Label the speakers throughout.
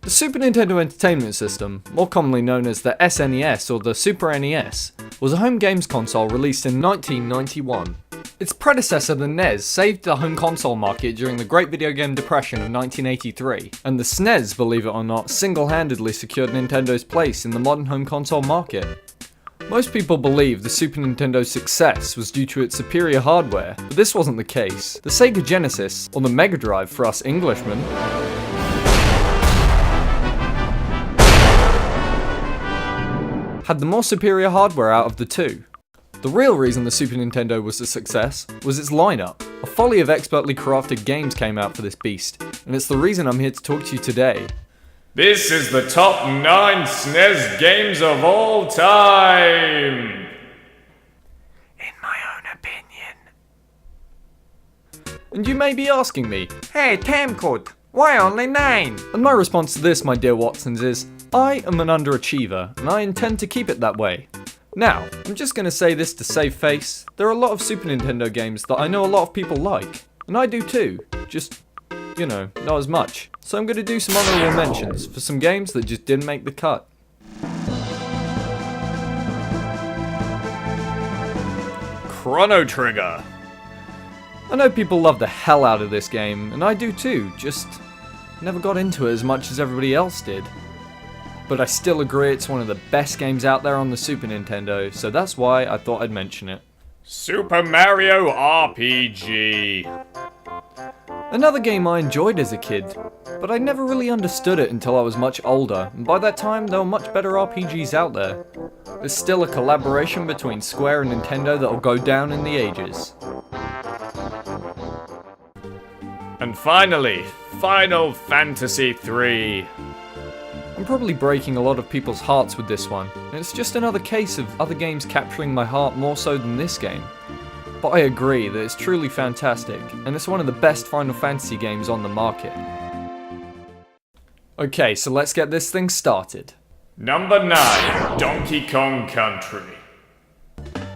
Speaker 1: The Super Nintendo Entertainment System, more commonly known as the SNES or the Super NES, was a home games console released in 1991. Its predecessor, the NES, saved the home console market during the Great Video Game Depression of 1983, and the SNES, believe it or not, single-handedly secured Nintendo's place in the modern home console market. Most people believe the Super Nintendo's success was due to its superior hardware, but this wasn't the case. The Sega Genesis, or the Mega Drive for us Englishmen, had the more superior hardware out of the two. The real reason the Super Nintendo was a success was its lineup. A folly of expertly crafted games came out for this beast, and it's the reason I'm here to talk to you today.
Speaker 2: This is the top 9 SNES games of all time!
Speaker 1: In my own opinion. And you may be asking me,
Speaker 3: Hey, Tamcode, why only 9?
Speaker 1: And my response to this, my dear Watsons, is I am an underachiever, and I intend to keep it that way. Now, I'm just going to say this to save face. There are a lot of Super Nintendo games that I know a lot of people like, and I do too, just, not as much. So I'm going to do some honorable mentions for some games that just didn't make the cut.
Speaker 2: Chrono Trigger.
Speaker 1: I know people love the hell out of this game, and I do too, just never got into it as much as everybody else did. But I still agree it's one of the best games out there on the Super Nintendo, so that's why I thought I'd mention it.
Speaker 2: Super Mario RPG.
Speaker 1: Another game I enjoyed as a kid, but I never really understood it until I was much older, and by that time there were much better RPGs out there. There's still a collaboration between Square and Nintendo that'll go down in the ages.
Speaker 2: And finally, Final Fantasy III.
Speaker 1: I'm probably breaking a lot of people's hearts with this one, and it's just another case of other games capturing my heart more so than this game. But I agree that it's truly fantastic, and it's one of the best Final Fantasy games on the market. Okay, so let's get this thing started.
Speaker 2: Number 9, Donkey Kong Country.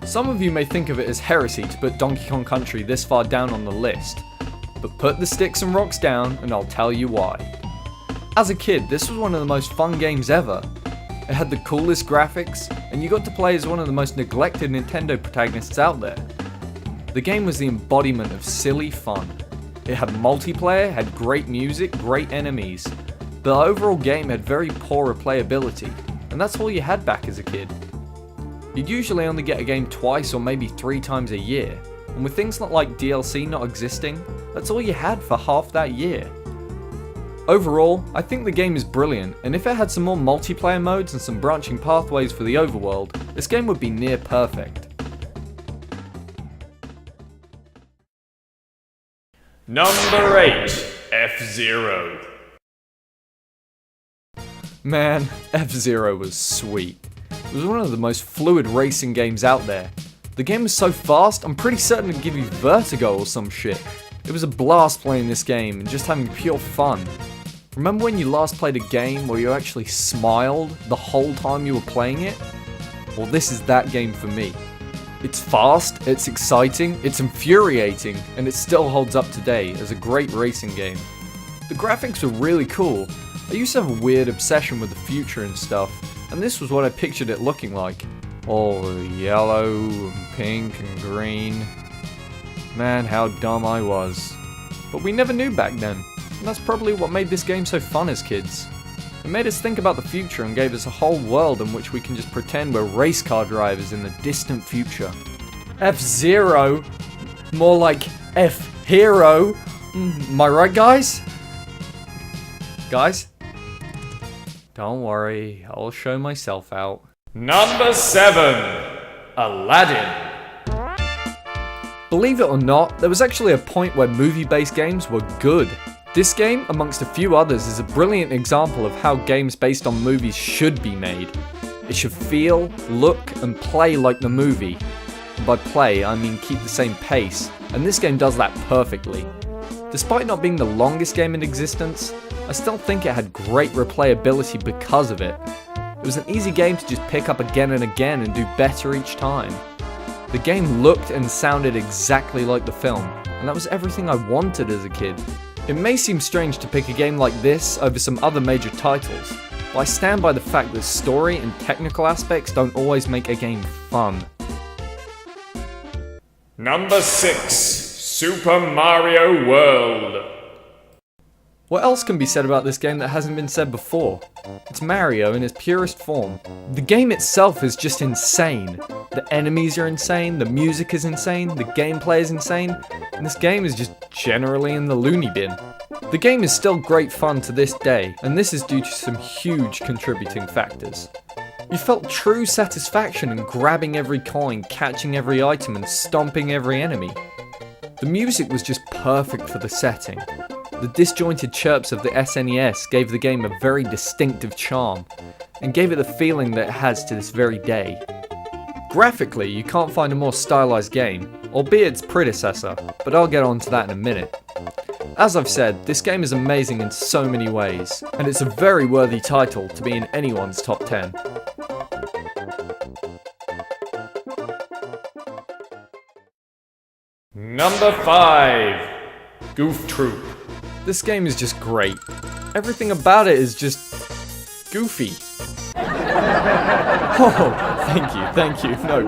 Speaker 1: Some of you may think of it as heresy to put Donkey Kong Country this far down on the list, but put the sticks and rocks down and I'll tell you why. As a kid, this was one of the most fun games ever. It had the coolest graphics, and you got to play as one of the most neglected Nintendo protagonists out there. The game was the embodiment of silly fun. It had multiplayer, had great music, great enemies. The overall game had very poor replayability, and that's all you had back as a kid. You'd usually only get a game twice or maybe 3 times a year, and with things like DLC not existing, that's all you had for half that year. Overall, I think the game is brilliant, and if it had some more multiplayer modes and some branching pathways for the overworld, this game would be near perfect.
Speaker 2: Number 8, F-Zero.
Speaker 1: Man, F-Zero was sweet. It was one of the most fluid racing games out there. The game was so fast, I'm pretty certain it'd give you vertigo or some shit. It was a blast playing this game and just having pure fun. Remember when you last played a game where you actually smiled the whole time you were playing it? Well, this is that game for me. It's fast, it's exciting, it's infuriating, and it still holds up today as a great racing game. The graphics were really cool. I used to have a weird obsession with the future and stuff, and this was what I pictured it looking like. All yellow and pink and green. Man, how dumb I was. But we never knew back then. And that's probably what made this game so fun as kids. It made us think about the future and gave us a whole world in which we can just pretend we're race car drivers in the distant future. F-Zero? More like F-Hero? Am I right, guys? Guys? Don't worry, I'll show myself out.
Speaker 2: Number 7, Aladdin.
Speaker 1: Believe it or not, there was actually a point where movie-based games were good. This game, amongst a few others, is a brilliant example of how games based on movies should be made. It should feel, look, and play like the movie. And by play, I mean keep the same pace, and this game does that perfectly. Despite not being the longest game in existence, I still think it had great replayability because of it. It was an easy game to just pick up again and again and do better each time. The game looked and sounded exactly like the film, and that was everything I wanted as a kid. It may seem strange to pick a game like this over some other major titles, but I stand by the fact that story and technical aspects don't always make a game fun.
Speaker 2: Number 6, Super Mario World.
Speaker 1: What else can be said about this game that hasn't been said before? It's Mario in its purest form. The game itself is just insane. The enemies are insane, the music is insane, the gameplay is insane, and this game is just generally in the loony bin. The game is still great fun to this day, and this is due to some huge contributing factors. You felt true satisfaction in grabbing every coin, catching every item, and stomping every enemy. The music was just perfect for the setting. The disjointed chirps of the SNES gave the game a very distinctive charm, and gave it the feeling that it has to this very day. Graphically, you can't find a more stylized game, albeit its predecessor, but I'll get on to that in a minute. As I've said, this game is amazing in so many ways, and it's a very worthy title to be in anyone's top 10.
Speaker 2: Number 5, Goof Troop.
Speaker 1: This game is just great. Everything about it is just goofy. Oh, thank you. No,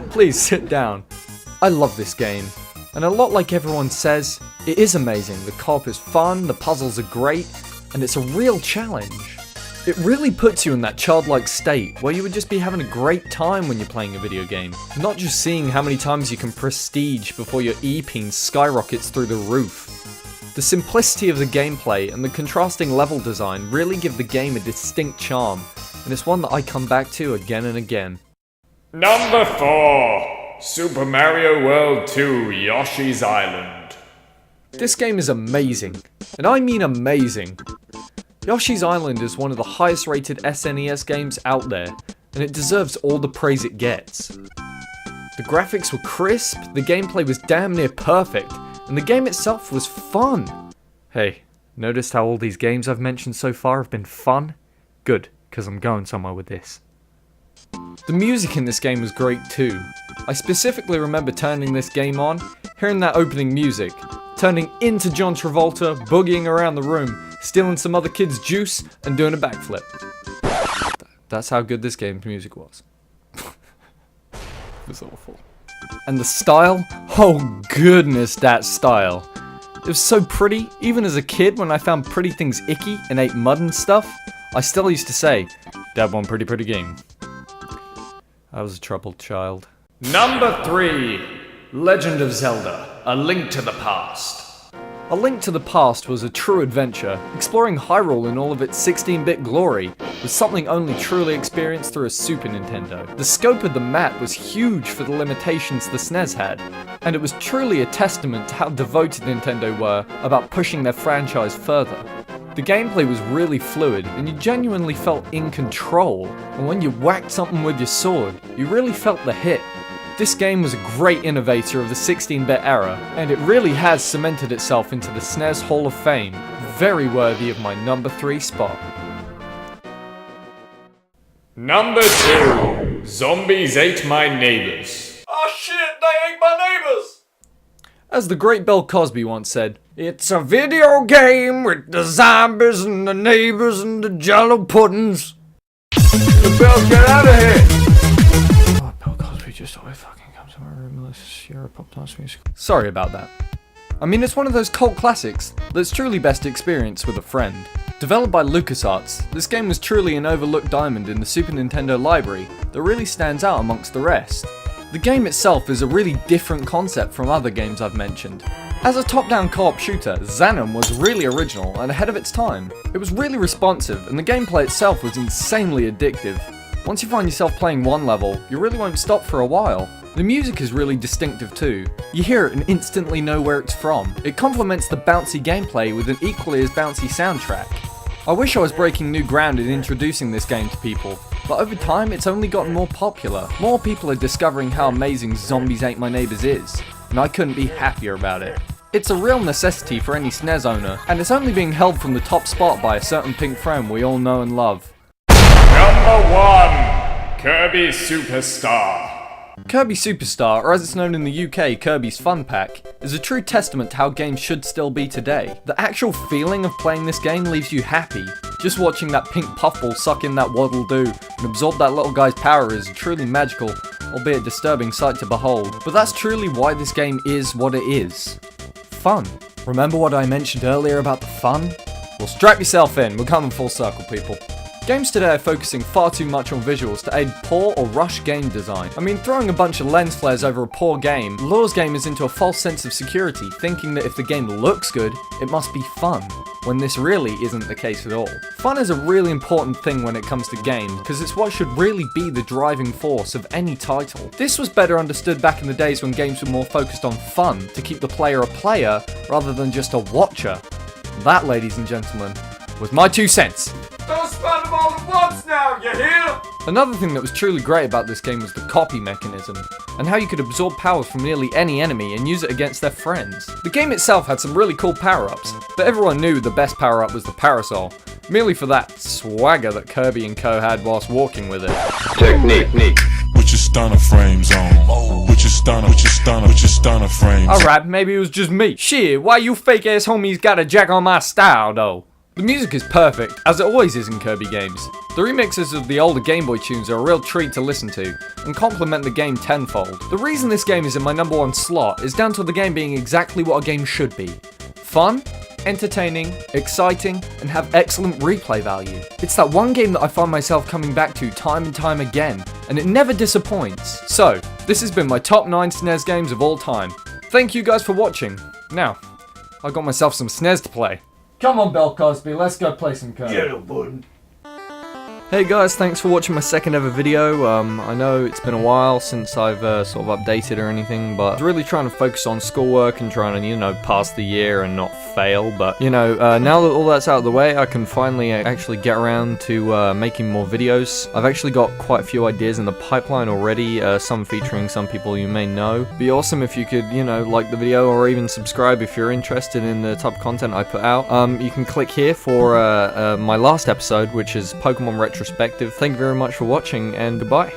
Speaker 1: please sit down. I love this game. And a lot like everyone says, it is amazing. The co-op is fun, the puzzles are great, and it's a real challenge. It really puts you in that childlike state where you would just be having a great time when you're playing a video game, not just seeing how many times you can prestige before your E-peen skyrockets through the roof. The simplicity of the gameplay and the contrasting level design really give the game a distinct charm, and it's one that I come back to again and again.
Speaker 2: Number 4, Super Mario World 2, Yoshi's Island.
Speaker 1: This game is amazing, and I mean amazing. Yoshi's Island is one of the highest rated SNES games out there, and it deserves all the praise it gets. The graphics were crisp, the gameplay was damn near perfect, and the game itself was fun. Hey, noticed how all these games I've mentioned so far have been fun? Good, because I'm going somewhere with this. The music in this game was great too. I specifically remember turning this game on, hearing that opening music, turning into John Travolta, boogieing around the room, stealing some other kid's juice, and doing a backflip. That's how good this game's music was. It was awful. And the style? Oh goodness, that style. It was so pretty. Even as a kid, when I found pretty things icky and ate mud and stuff, I still used to say, "That one pretty game." I was a troubled child.
Speaker 2: Number 3, Legend of Zelda, A Link to the Past.
Speaker 1: A Link to the Past was a true adventure, exploring Hyrule in all of its 16-bit glory, was something only truly experienced through a Super Nintendo. The scope of the map was huge for the limitations the SNES had, and it was truly a testament to how devoted Nintendo were about pushing their franchise further. The gameplay was really fluid, and you genuinely felt in control, and when you whacked something with your sword, you really felt the hit. This game was a great innovator of the 16-bit era, and it really has cemented itself into the SNES Hall of Fame, very worthy of my number 3 spot.
Speaker 2: Number 2, Zombies Ate My Neighbors.
Speaker 3: Oh shit, they ate my neighbors!
Speaker 1: As the great Bill Cosby once said,
Speaker 3: It's a video game with the zombies and the neighbors and the jello puddings.
Speaker 2: Bill, get out of here!
Speaker 1: "Oh, Bill Cosby just always fucking comes to my room and listens to your pop dance music." Sorry about that. I mean, it's one of those cult classics that's truly best to experience with a friend. Developed by LucasArts, this game was truly an overlooked diamond in the Super Nintendo library that really stands out amongst the rest. The game itself is a really different concept from other games I've mentioned. As a top-down co-op shooter, Xanon was really original and ahead of its time. It was really responsive, and the gameplay itself was insanely addictive. Once you find yourself playing one level, you really won't stop for a while. The music is really distinctive too. You hear it and instantly know where it's from. It complements the bouncy gameplay with an equally as bouncy soundtrack. I wish I was breaking new ground in introducing this game to people, but over time it's only gotten more popular. More people are discovering how amazing Zombies Ate My Neighbors is, and I couldn't be happier about it. It's a real necessity for any SNES owner, and it's only being held from the top spot by a certain pink friend we all know and love.
Speaker 2: Number 1, Kirby Superstar.
Speaker 1: Kirby Superstar, or as it's known in the UK, Kirby's Fun Pack, is a true testament to how games should still be today. The actual feeling of playing this game leaves you happy. Just watching that pink puffball suck in that waddle-doo and absorb that little guy's power is a truly magical, albeit disturbing sight to behold. But that's truly why this game is what it is. Fun. Remember what I mentioned earlier about the fun? Well, strap yourself in, we're coming full circle, people. Games today are focusing far too much on visuals to aid poor or rushed game design. I mean, throwing a bunch of lens flares over a poor game lures gamers into a false sense of security, thinking that if the game looks good, it must be fun, when this really isn't the case at all. Fun is a really important thing when it comes to games, because it's what should really be the driving force of any title. This was better understood back in the days when games were more focused on fun, to keep the player a player, rather than just a watcher. That, ladies and gentlemen, was my 2 cents.
Speaker 2: Don't spend them all at once now, you hear?
Speaker 1: Another thing that was truly great about this game was the copy mechanism, and how you could absorb power from nearly any enemy and use it against their friends. The game itself had some really cool power-ups, but everyone knew the best power-up was the parasol, merely for that swagger that Kirby and co had whilst walking with it.
Speaker 4: Technique.
Speaker 5: With your stunner frames on. With your stunner frames.
Speaker 1: Alright, maybe it was just me. Shit, why you fake-ass homies gotta jack on my style, though? The music is perfect, as it always is in Kirby games. The remixes of the older Game Boy tunes are a real treat to listen to, and complement the game tenfold. The reason this game is in my #1 slot is down to the game being exactly what a game should be. Fun, entertaining, exciting, and have excellent replay value. It's that one game that I find myself coming back to time and time again, and it never disappoints. So, this has been my top 9 SNES games of all time. Thank you guys for watching. Now, I got myself some SNES to play. Come on, Bill Cosby, let's go play some Kirby. Hey guys, thanks for watching my second ever video. I know it's been a while since I've sort of updated or anything, but I was really trying to focus on schoolwork and trying to, you know, pass the year and not fail. But, you know, now that all that's out of the way, I can finally actually get around to making more videos. I've actually got quite a few ideas in the pipeline already, some featuring some people you may know. Be awesome if you could, you know, like the video or even subscribe if you're interested in the type of content I put out. You can click here for my last episode, which is Pokemon Retrospective. Thank you very much for watching, and goodbye.